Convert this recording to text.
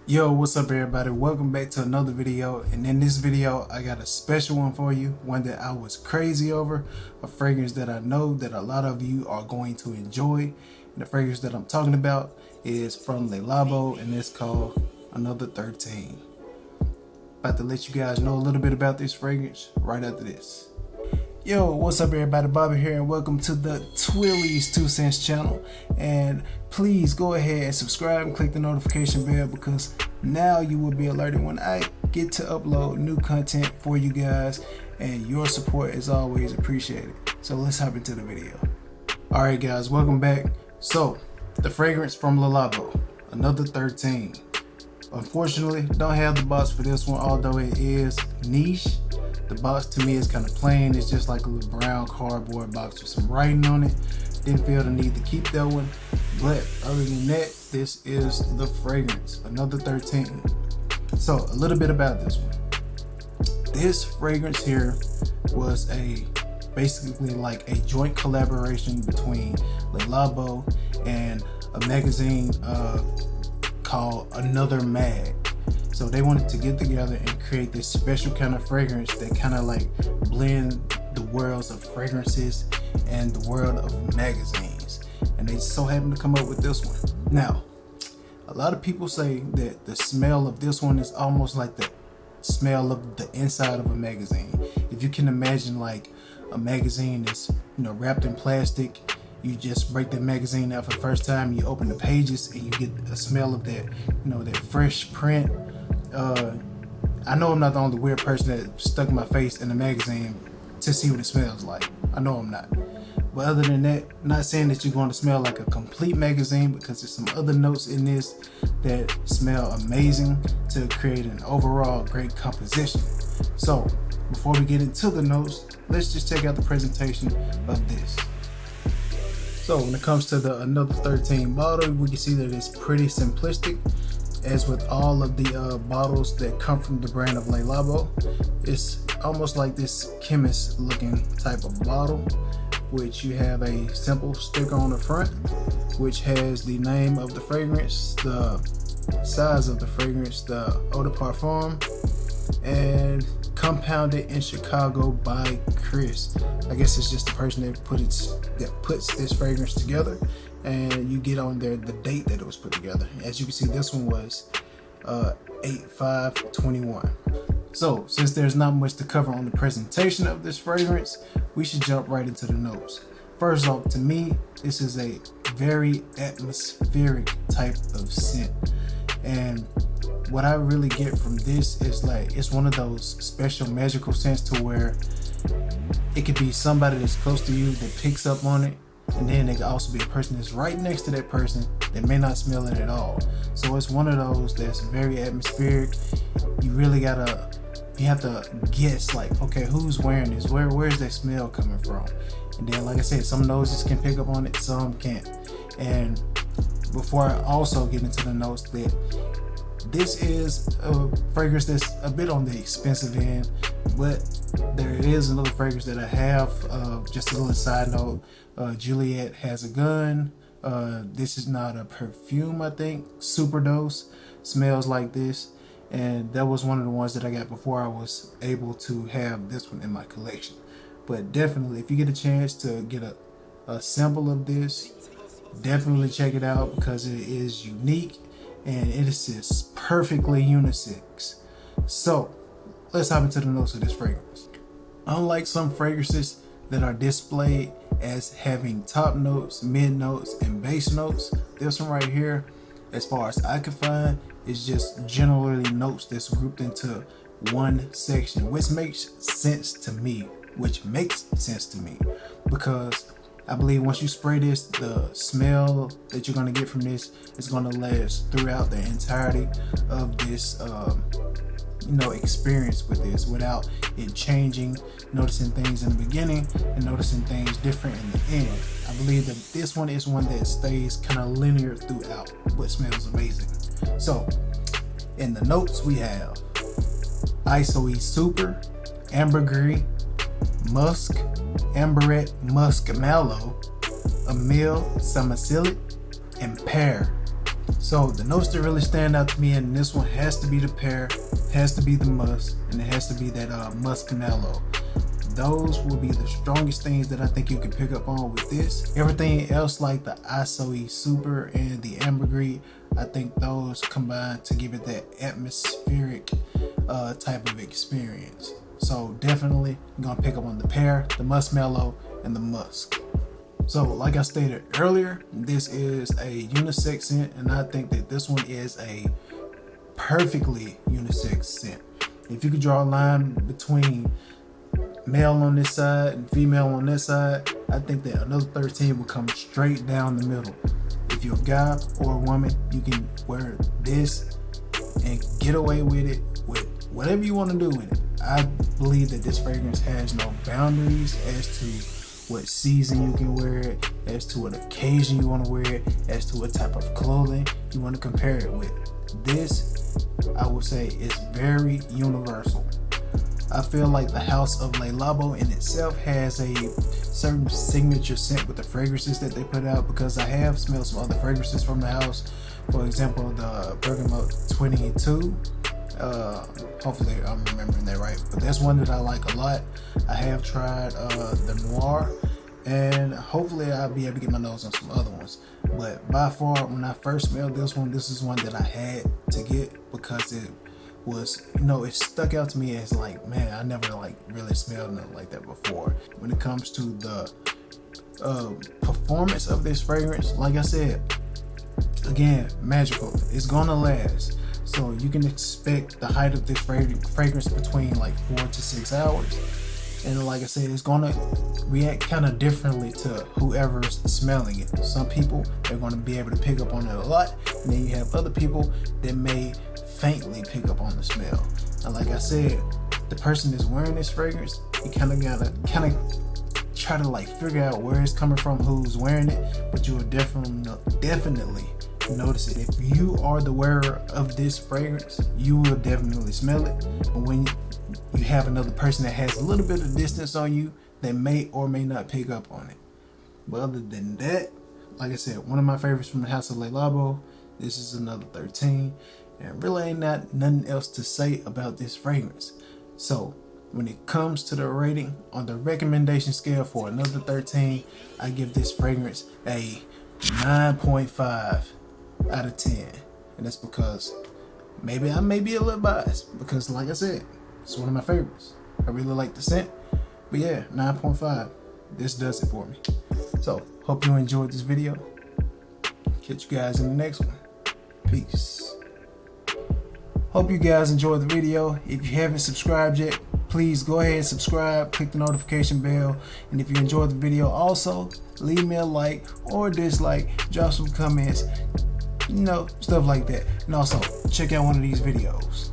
Yo, what's up everybody? Welcome back to another video, and in this video I got a special one for you, one that I was crazy over, a fragrance that I know that a lot of you are going to enjoy. And the fragrance that I'm talking about is from Labo, and it's called Another 13. About to let you guys know a little bit about this fragrance right after this. Yo, what's up everybody? Bobby here, and welcome to the Twilley'S 2 Cents channel. And please go ahead and subscribe and click the notification bell, because now you will be alerted when I get to upload new content for you guys, and your support is always appreciated. So let's hop into the video. Alright guys, welcome back. So the fragrance from Labo, Another 13. Unfortunately, don't have the box for this one, although it is niche. The box to me is kind of plain. It's just like a little brown cardboard box with some writing on it. Didn't feel the need to keep that one, but other than that, this is the fragrance, Another 13. So a little bit about this one. This fragrance here was basically like a joint collaboration between Labo and a magazine called Another Mag. So they wanted to get together and create this special kind of fragrance that kind of like blend the worlds of fragrances and the world of magazines. And they so happened to come up with this one. Now, a lot of people say that the smell of this one is almost like the smell of the inside of a magazine. If you can imagine like a magazine that's, wrapped in plastic, you just break the magazine out for the first time, you open the pages and you get a smell of that, that fresh print. I know I'm not the only weird person that stuck my face in a magazine to see what it smells like. I know I'm not. But other than that, not saying that you're going to smell like a complete magazine, because there's some other notes in this that smell amazing to create an overall great composition. So before we get into the notes, let's just check out the presentation of this. So when it comes to the Another 13 bottle, we can see that it's pretty simplistic. As with all of the bottles that come from the brand of Labo, it's almost like this chemist looking type of bottle, which you have a simple sticker on the front, which has the name of the fragrance, the size of the fragrance, the eau de parfum, and compounded in Chicago by Chris. I guess it's just the person that puts this fragrance together, and you get on there the date that it was put together. As you can see, this one was 8/5/21. So since there's not much to cover on the presentation of this fragrance, we should jump right into the notes. First off, to me, this is a very atmospheric type of scent, and what I really get from this is like, it's one of those special magical scents to where it could be somebody that's close to you that picks up on it, and then it could also be a person that's right next to that person that may not smell it at all. So it's one of those that's very atmospheric. You have to guess, like, okay, who's wearing this? Where's that smell coming from? And then, like I said, some noses can pick up on it, some can't. And before I also get into the notes, that this is a fragrance that's a bit on the expensive end, but there is another fragrance that I have. Just a little side note, Juliet Has a Gun. This is not a perfume, I think. Superdose smells like this, and that was one of the ones that I got before I was able to have this one in my collection. But definitely, if you get a chance to get a sample of this, definitely check it out, because it is unique and it is just perfectly unisex. So let's hop into the notes of this fragrance. Unlike some fragrances that are displayed as having top notes, mid notes, and base notes, this one right here, as far as I can find, is just generally notes that's grouped into one section, which makes sense to me, because I believe once you spray this, the smell that you're going to get from this is going to last throughout the entirety of this experience with this, without it changing, noticing things in the beginning and noticing things different in the end. I believe that this one is one that stays kind of linear throughout, but smells amazing. So in the notes we have Isoe Super, Ambergris, Musk, Amberette Musk Mallow, Emile Salicylic, and Pear. So the notes that really stand out to me in this one has to be the pear, has to be the musk, and it has to be that muskmallow. Those will be the strongest things that I think you can pick up on with this. Everything else like the Isoe Super and the ambergris, I think those combine to give it that atmospheric type of experience. So definitely I'm gonna pick up on the pear, the muskmallow, and the musk. So like I stated earlier, this is a unisex scent, and I think that this one is a perfectly unisex scent. If you could draw a line between male on this side and female on this side, I think that another 13 will come straight down the middle. If you're a guy or a woman, you can wear this and get away with it with whatever you want to do with it. I believe that this fragrance has no boundaries as to what season you can wear it, as to what occasion you want to wear it, as to what type of clothing you want to compare it with. This, I would say, is very universal. I feel like the house of Labo in itself has a certain signature scent with the fragrances that they put out, because I have smelled some other fragrances from the house. For example, the Bergamot 22. Hopefully I'm remembering that right, but that's one that I like a lot. I have tried the Noir, and hopefully I'll be able to get my nose on some other ones. But by far, when I first smelled this one, this is one that I had to get because it was, it stuck out to me as like, man, I never like really smelled nothing like that before. When it comes to the performance of this fragrance, like I said, again, magical. It's gonna last. So you can expect the height of this fragrance between like 4 to 6 hours. And like I said, it's gonna react kind of differently to whoever's smelling it. Some people are gonna be able to pick up on it a lot, and then you have other people that may faintly pick up on the smell. And like I said, the person that's wearing this fragrance, you kind of gotta try to like figure out where it's coming from, who's wearing it, but you will definitely notice it. If you are the wearer of this fragrance, you will definitely smell it. But when you have another person that has a little bit of distance on you, they may or may not pick up on it. But other than that, like I said, one of my favorites from the house of Labo. This is another 13, and really ain't nothing else to say about this fragrance. So when it comes to the rating on the recommendation scale for another 13, I give this fragrance a 9.5 out of 10. And that's because maybe I may be a little biased, because like I said, it's one of my favorites. I really like the scent. But yeah, 9.5. This does it for me. So hope you enjoyed this video. Catch you guys in the next one. Peace. Hope you guys enjoyed the video. If you haven't subscribed yet, please go ahead and subscribe, click the notification bell, and if you enjoyed the video, also leave me a like or a dislike, drop some comments, stuff like that. And also check out one of these videos.